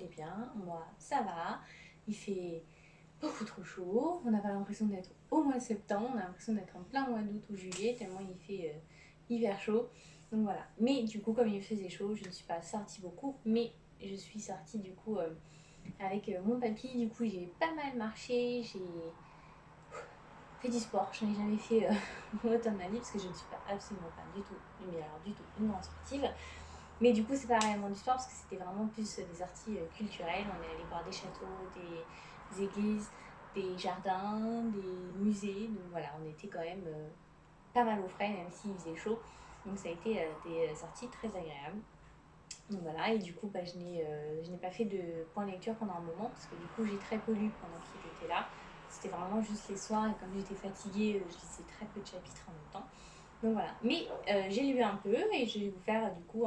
allez bien, moi ça va, il fait beaucoup trop chaud, on n'a pas l'impression d'être au mois de septembre, on a l'impression d'être en plein mois d'août ou juillet, tellement il fait hyper chaud. Donc voilà, mais du coup comme il faisait chaud, je ne suis pas sortie beaucoup, mais je suis sortie du coup avec mon papy, du coup j'ai pas mal marché, j'ai fait du sport, je n'en ai jamais fait autant de ma vie parce que je ne suis pas absolument pas du tout, mais alors du tout, une grande sportive. Mais du coup, c'est pas réellement du sport parce que c'était vraiment plus des sorties culturelles. On est allé voir des châteaux, des églises, des jardins, des musées. Donc voilà, on était quand même pas mal au frais, même s'il faisait chaud. Donc ça a été des sorties très agréables. Donc voilà, et du coup, bah, je n'ai pas fait de point de lecture pendant un moment parce que du coup, j'ai très peu lu pendant qu'il était là. C'était vraiment juste les soirs et comme j'étais fatiguée, je lisais très peu de chapitres en même temps. Donc voilà, mais j'ai lu un peu et je vais vous faire du coup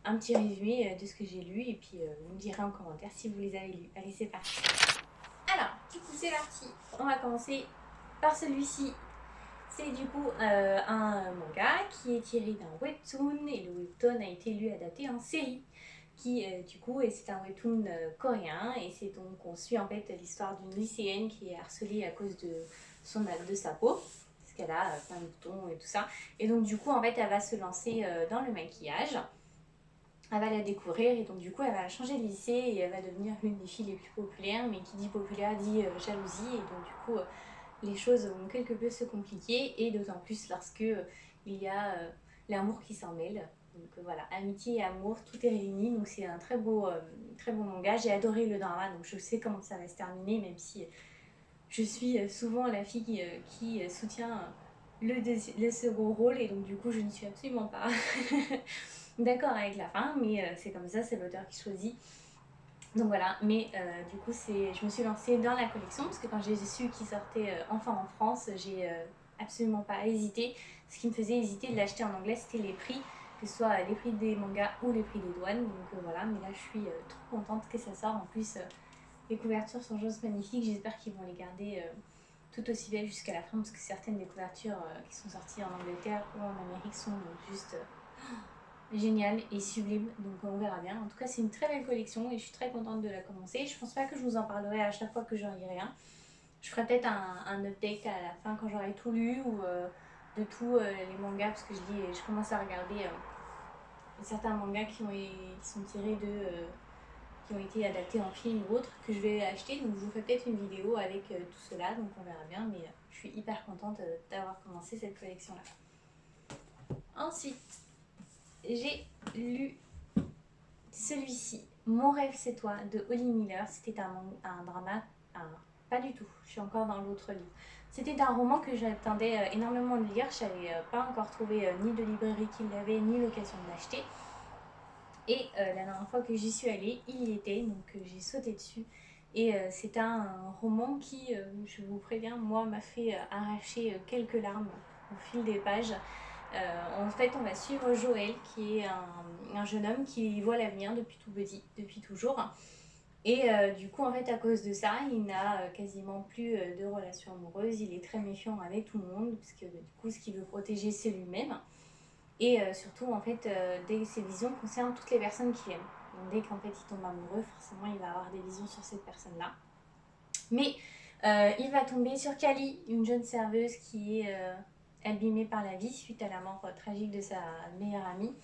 un petit résumé de ce que j'ai lu et puis vous me direz en commentaire si vous les avez lus. Allez, c'est parti. Alors, du coup, c'est parti. On va commencer par celui-ci. C'est du coup un manga qui est tiré d'un webtoon et le webtoon a été lu adapté en série. Qui du coup, et c'est un webtoon coréen et c'est donc on suit en fait l'histoire d'une lycéenne qui est harcelée à cause de sa peau parce qu'elle a plein de boutons et tout ça. Et donc du coup, en fait, elle va se lancer dans le maquillage. Elle va la découvrir et donc du coup, elle va changer de lycée et elle va devenir l'une des filles les plus populaires. Mais qui dit populaire dit jalousie et donc du coup, les choses vont quelque peu se compliquer et d'autant plus lorsque il y a l'amour qui s'en mêle. Donc voilà, amitié et amour, tout est réuni. Donc c'est un très beau manga. J'ai adoré le drama, donc je sais comment ça va se terminer, même si je suis souvent la fille qui soutient le second rôle et donc du coup je ne suis absolument pas d'accord avec la fin, mais c'est comme ça, c'est l'auteur qui choisit. Donc voilà, mais du coup je me suis lancée dans la collection parce que quand j'ai su qu'il sortait enfin en France, j'ai absolument pas hésité. Ce qui me faisait hésiter de l'acheter en anglais, c'était les prix, que ce soit les prix des mangas ou les prix des douanes. Donc voilà, mais là je suis trop contente que ça sorte. En plus, les couvertures sont juste magnifiques. J'espère qu'ils vont les garder tout aussi belles jusqu'à la fin parce que certaines des couvertures qui sont sorties en Angleterre ou en Amérique sont juste génial et sublime, donc on verra bien. En tout cas, c'est une très belle collection et je suis très contente de la commencer. Je pense pas que je vous en parlerai à chaque fois que j'en lirai un. Je ferai peut-être un update à la fin quand j'aurai tout lu ou de tous les mangas parce que je commence à regarder certains mangas qui sont tirés qui ont été adaptés en film ou autre que je vais acheter. Donc je vous ferai peut-être une vidéo avec tout cela, donc on verra bien. Mais je suis hyper contente d'avoir commencé cette collection-là. Ensuite, j'ai lu celui-ci, Mon rêve c'est toi, de Holly Miller. C'était un drama. Pas du tout, je suis encore dans l'autre livre. C'était un roman que j'attendais énormément de lire. Je n'avais pas encore trouvé ni de librairie qui l'avait, ni l'occasion de l'acheter. Et la dernière fois que j'y suis allée, il y était, donc j'ai sauté dessus. Et c'est un roman qui, je vous préviens, moi, m'a fait arracher quelques larmes au fil des pages. En fait, on va suivre Joël, qui est un jeune homme qui voit l'avenir depuis tout petit, depuis toujours. Et du coup, en fait, à cause de ça, il n'a quasiment plus de relations amoureuses. Il est très méfiant avec tout le monde, parce que du coup, ce qu'il veut protéger, c'est lui-même. Et surtout, en fait, ses visions concernent toutes les personnes qu'il aime. Donc, dès qu'en fait, il tombe amoureux, forcément, il va avoir des visions sur cette personne-là. Mais il va tomber sur Kali, une jeune serveuse qui est abîmée par la vie suite à la mort tragique de sa meilleure amie.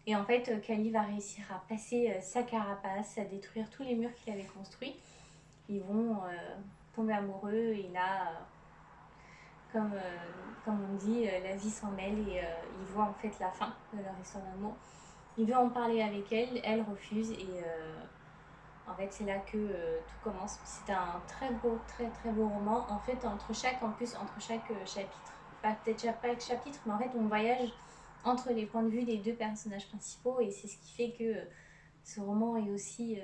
Et en fait, Kali va réussir à passer sa carapace, à détruire tous les murs qu'il avait construits. Ils vont tomber amoureux et là, comme on dit, la vie s'en mêle et ils voient en fait la fin de leur histoire d'amour. Il veut en parler avec elle, elle refuse et en fait c'est là que tout commence. C'est un très beau roman. En fait, entre chaque chapitre, peut-être pas chaque chapitre, mais en fait on voyage entre les points de vue des deux personnages principaux et c'est ce qui fait que ce roman est aussi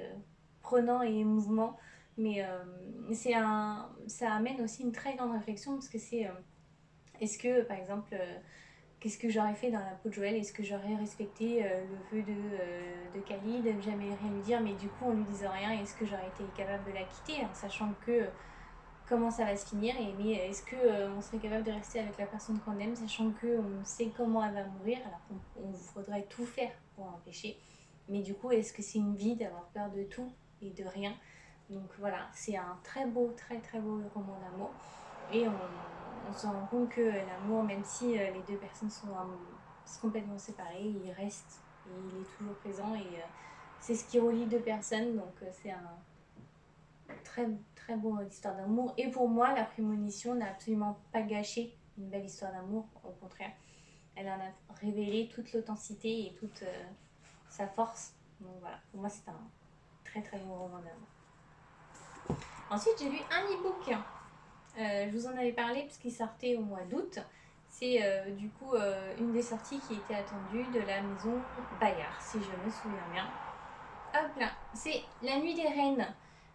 prenant et émouvant. Mais ça amène aussi une très grande réflexion parce que c'est est-ce que par exemple qu'est-ce que j'aurais fait dans la peau de Joël? Est-ce que j'aurais respecté le vœu de Kali de ne jamais rien lui dire, mais du coup en lui disant rien, est-ce que j'aurais été capable de la quitter en sachant que comment ça va se finir et mais est-ce que on serait capable de rester avec la personne qu'on aime sachant que on sait comment elle va mourir alors qu'on faudrait tout faire pour l'empêcher, mais du coup est-ce que c'est une vie d'avoir peur de tout et de rien. Donc voilà, c'est un très beau roman d'amour. Et on se rend compte que l'amour, même si les deux personnes sont complètement séparées, il reste et il est toujours présent. Et c'est ce qui relie deux personnes. Donc c'est un très beau histoire d'amour. Et pour moi, La Prémonition n'a absolument pas gâché une belle histoire d'amour. Au contraire, elle en a révélé toute l'authenticité et toute sa force. Donc voilà, pour moi, c'est un très beau roman d'amour. Ensuite, j'ai lu un e-book. Je vous en avais parlé parce qu'il sortait au mois d'août. C'est du coup une des sorties qui était attendue de la maison Bayard, si je me souviens bien. Hop là, c'est La Nuit des Reines,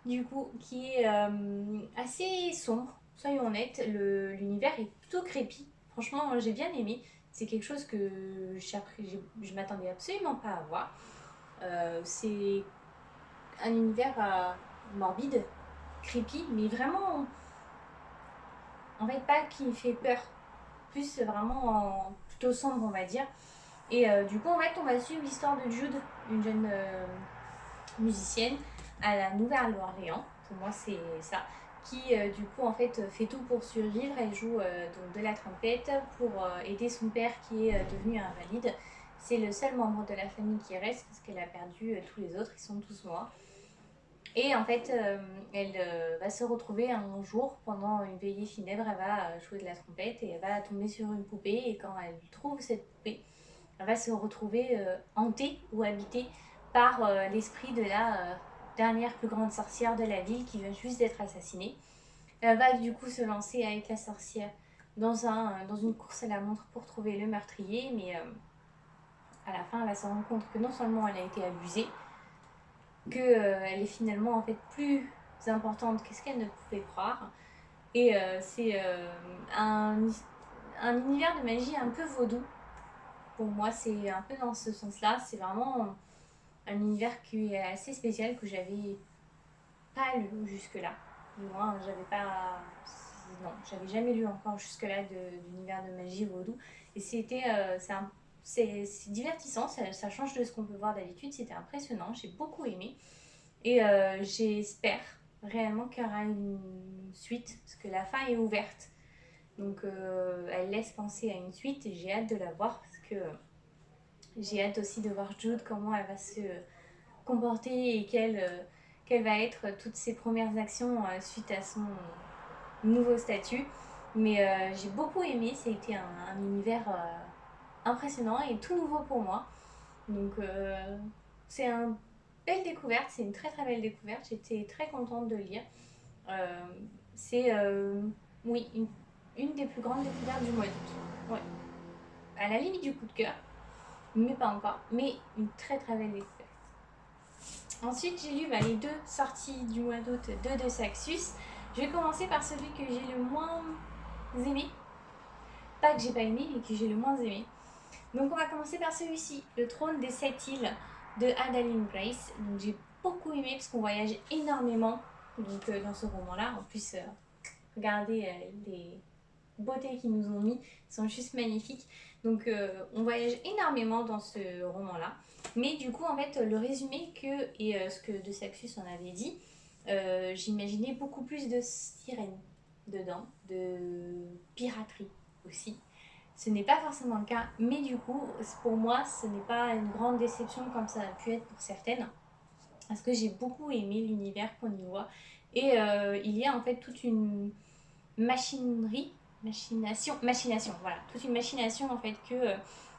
du coup, qui est assez sombre, soyons honnêtes. L'univers est plutôt créepy. Franchement, j'ai bien aimé. C'est quelque chose que je m'attendais absolument pas à voir. C'est un univers morbide, creepy, mais vraiment, en fait, pas qui fait peur. Plus vraiment plutôt sombre, on va dire. Et du coup, en fait, on va suivre l'histoire de Jude, une jeune musicienne à la Nouvelle-Orléans. Pour moi, c'est ça. Qui, du coup, en fait, fait tout pour survivre. Elle joue donc de la trompette pour aider son père qui est devenu invalide. C'est le seul membre de la famille qui reste parce qu'elle a perdu tous les autres. Ils sont tous morts. Et en fait, elle va se retrouver un jour pendant une veillée funèbre, elle va jouer de la trompette et elle va tomber sur une poupée. Et quand elle trouve cette poupée, elle va se retrouver hantée ou habitée par l'esprit de la dernière plus grande sorcière de la ville qui vient juste d'être assassinée. Elle va du coup se lancer avec la sorcière dans une course à la montre pour trouver le meurtrier, mais à la fin, elle va se rendre compte que non seulement elle a été abusée, qu'elle est finalement en fait plus importante que ce qu'elle ne pouvait croire. Et c'est un univers de magie un peu vaudou. Pour moi, c'est un peu dans ce sens-là. C'est vraiment un univers qui est assez spécial que j'avais pas lu jusque-là. Du moins, j'avais pas. Non, j'avais jamais lu encore jusque-là d'univers de magie vaudou. Et c'était. C'est divertissant, ça change de ce qu'on peut voir d'habitude. C'était impressionnant, j'ai beaucoup aimé. Et j'espère réellement qu'il y aura une suite, parce que la fin est ouverte. Donc elle laisse penser à une suite et j'ai hâte de la voir parce que j'ai hâte aussi de voir Jude, comment elle va se comporter et quelles va être toutes ses premières actions suite à son nouveau statut. Mais j'ai beaucoup aimé, c'était un univers impressionnant et tout nouveau pour moi. Donc c'est une belle découverte, c'est une très belle découverte. J'étais très contente de lire. Euh, c'est oui, une des plus grandes découvertes du mois d'août. Ouais. À la limite du coup de cœur, mais pas encore. Mais une très belle découverte. Ensuite, j'ai lu les deux sorties du mois d'août de Saxus. Je vais commencer par celui que j'ai le moins aimé. Pas que j'ai pas aimé, mais que j'ai le moins aimé. Donc on va commencer par celui-ci, Le Trône des Sept Îles de Adalyn Grace. Donc j'ai beaucoup aimé parce qu'on voyage énormément donc, dans ce roman-là. En plus, regardez les beautés qu'ils nous ont mis, ils sont juste magnifiques. Donc on voyage énormément dans ce roman-là. Mais du coup, en fait, le résumé et ce que De Saxus en avait dit, j'imaginais beaucoup plus de sirènes dedans, de piraterie aussi. Ce n'est pas forcément le cas, mais du coup, pour moi, ce n'est pas une grande déception comme ça a pu être pour certaines, parce que j'ai beaucoup aimé l'univers qu'on y voit. Et il y a en fait toute une machination, voilà, toute une machination en fait que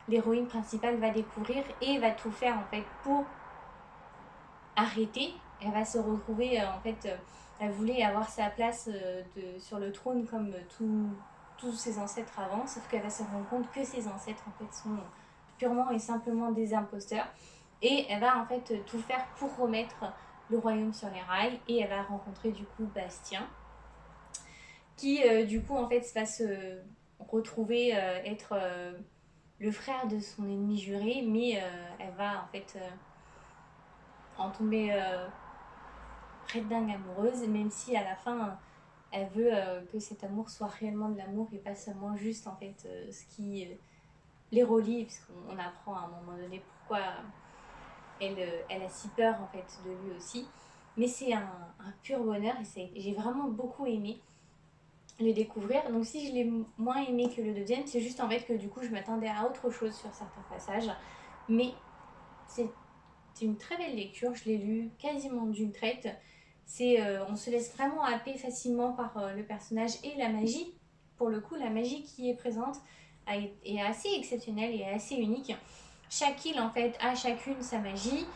l'héroïne principale va découvrir et va tout faire en fait pour arrêter. Elle va se retrouver en fait, elle voulait avoir sa place sur le trône comme tous ses ancêtres avant, sauf qu'elle va se rendre compte que ses ancêtres en fait sont purement et simplement des imposteurs. Et elle va en fait tout faire pour remettre le royaume sur les rails. Et elle va rencontrer du coup Bastien, qui du coup en fait va se retrouver être le frère de son ennemi juré, mais elle va en fait en tomber red dingue amoureuse, même si à la fin elle veut que cet amour soit réellement de l'amour et pas seulement juste en fait ce qui les relie, puisqu'on apprend à un moment donné pourquoi elle a si peur en fait de lui aussi. mais c'est un pur bonheur et j'ai vraiment beaucoup aimé le découvrir. Donc si je l'ai moins aimé que le deuxième, c'est juste en fait que du coup je m'attendais à autre chose sur certains passages, mais c'est une très belle lecture, je l'ai lu quasiment d'une traite. On se laisse vraiment happer facilement par le personnage et la magie. Pour le coup, la magie qui est présente est assez exceptionnelle et assez unique. Chaque île en fait a chacune sa magie,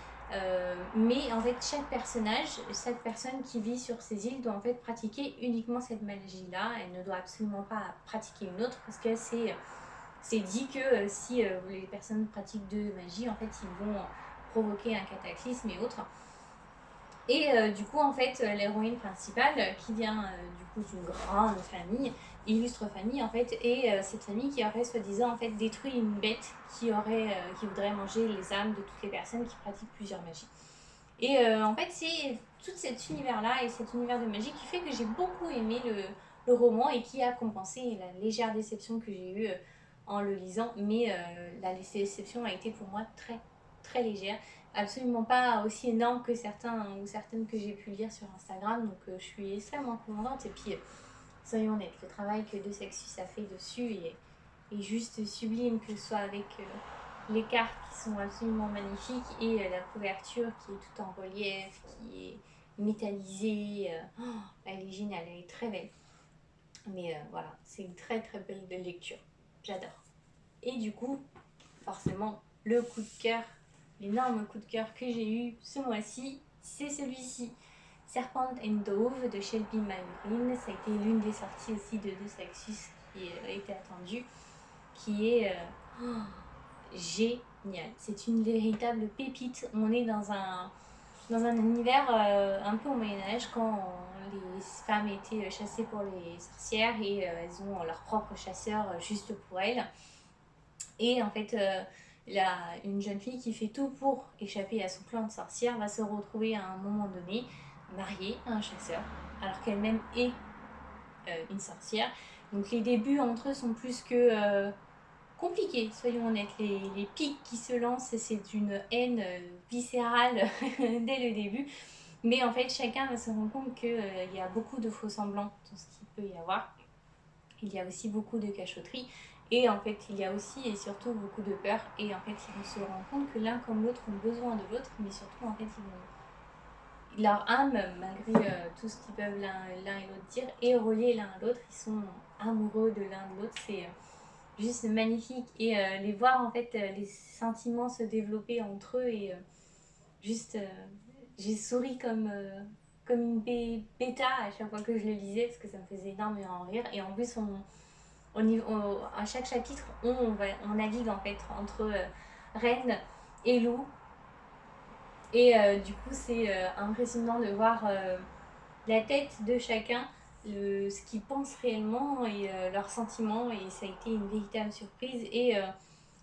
mais en fait chaque personnage, chaque personne qui vit sur ces îles doit en fait pratiquer uniquement cette magie-là. Elle ne doit absolument pas pratiquer une autre parce que c'est dit que si les personnes pratiquent deux magies, en fait ils vont provoquer un cataclysme et autres. Et du coup, en fait, l'héroïne principale, qui vient du coup d'une grande famille, illustre famille en fait, et cette famille qui aurait soi-disant en fait détruit une bête qui voudrait manger les âmes de toutes les personnes qui pratiquent plusieurs magies. Et en fait, c'est tout cet univers-là et cet univers de magie qui fait que j'ai beaucoup aimé le roman et qui a compensé la légère déception que j'ai eue en le lisant. Mais la déception a été pour moi très, très légère. Absolument pas aussi énorme que certains ou certaines que j'ai pu lire sur Instagram. Donc je suis extrêmement contente. Et puis, soyons honnêtes, le travail que De Sexus a fait dessus est juste sublime, que ce soit avec les cartes qui sont absolument magnifiques et la couverture qui est tout en relief, qui est métallisée. Elle est géniale, elle est très belle. Mais voilà, c'est une très très belle lecture. J'adore. Et du coup, forcément, le coup de cœur, l'énorme coup de cœur que j'ai eu ce mois-ci, c'est celui-ci. Serpent and Dove de Shelby Mayrin. Ça a été l'une des sorties aussi de Sexus qui a été attendue, qui est génial. C'est une véritable pépite. On est dans un univers un peu au Moyen-Âge, quand les femmes étaient chassées pour les sorcières et elles ont leur propre chasseur juste pour elles. Et en fait, une jeune fille qui fait tout pour échapper à son clan de sorcières va se retrouver à un moment donné mariée à un chasseur, alors qu'elle-même est une sorcière. Donc les débuts entre eux sont plus que compliqués, soyons honnêtes. Les pics qui se lancent, c'est une haine viscérale dès le début. Mais en fait, chacun va se rendre compte qu'il y a beaucoup de faux semblants dans ce qu'il peut y avoir. Il y a aussi beaucoup de cachotterie. Et en fait, il y a aussi et surtout beaucoup de peur. Et en fait, ils vont se rendre compte que l'un comme l'autre ont besoin de l'autre. Mais surtout, en fait, leur âme, malgré tout ce qu'ils peuvent l'un et l'autre dire, est reliée l'un à l'autre. Ils sont amoureux de l'un de l'autre. C'est juste magnifique. Et les voir, en fait, les sentiments se développer entre eux. Et juste, j'ai souri comme une bêta à chaque fois que je le lisais, parce que ça me faisait énormément rire. Et en plus, à chaque chapitre, on navigue en fait entre reine et loup. Et du coup, c'est impressionnant de voir la tête de chacun, ce qu'ils pensent réellement et leurs sentiments. Et ça a été une véritable surprise. Et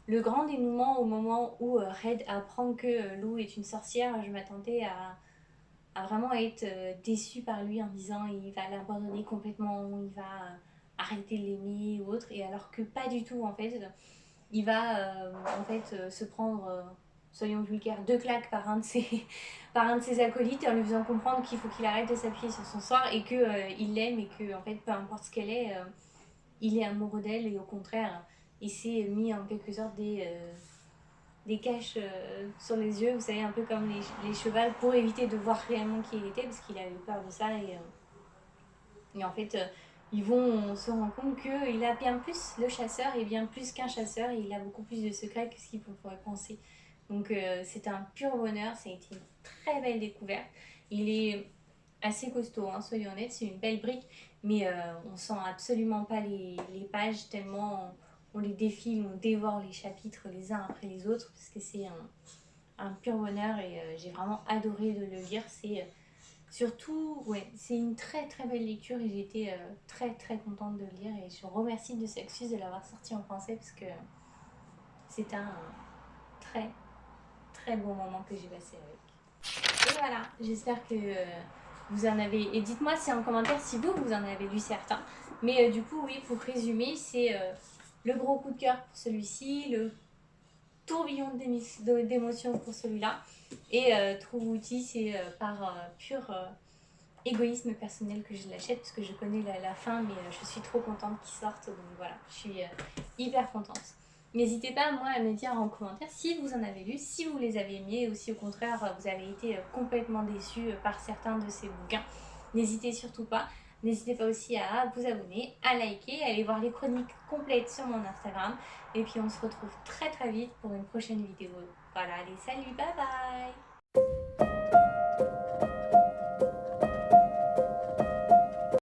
le grand dénouement au moment où Red apprend que Lou est une sorcière, je m'attendais à vraiment être déçue par lui en disant il va l'abandonner complètement, il va arrêter de l'aimer ou autre. Et alors que pas du tout en fait. Il va en fait se prendre, soyons vulgaires, 2 claques par un de ses acolytes en lui faisant comprendre qu'il faut qu'il arrête de s'appuyer sur son sort et qu'il l'aime et que en fait peu importe ce qu'elle est, il est amoureux d'elle et au contraire il s'est mis en quelque sorte des caches sur les yeux, vous savez, un peu comme les chevals, pour éviter de voir réellement qui il était parce qu'il avait peur de ça. Et en fait ils vont se rendre compte qu'il a bien plus, le chasseur est bien plus qu'un chasseur et il a beaucoup plus de secrets que ce qu'il pourrait penser. Donc c'est un pur bonheur, ça a été une très belle découverte. Il est assez costaud, hein, soyons honnêtes, c'est une belle brique, mais on sent absolument pas les pages tellement on les défile, on dévore les chapitres les uns après les autres, parce que c'est un pur bonheur et j'ai vraiment adoré de le lire. Surtout, ouais, c'est une très très belle lecture et j'ai été très très contente de le lire et je remercie De Sexus de l'avoir sorti en français parce que c'est un très très bon moment que j'ai passé avec. Et voilà, j'espère que vous en avez... Et dites-moi si en commentaire si vous en avez lu certains. Mais du coup, oui, pour résumer, c'est le gros coup de cœur pour celui-ci, le tourbillon d'émotions pour celui-là. Et True Beauty, c'est par pur égoïsme personnel que je l'achète parce que je connais la fin, mais je suis trop contente qu'il sorte. Donc voilà, je suis hyper contente. N'hésitez pas, moi, à me dire en commentaire si vous en avez lu, si vous les avez aimés ou si au contraire vous avez été complètement déçus par certains de ces bouquins. N'hésitez surtout pas. N'hésitez pas aussi à vous abonner, à liker, à aller voir les chroniques complètes sur mon Instagram. Et puis on se retrouve très très vite pour une prochaine vidéo. Voilà, allez, salut, bye bye!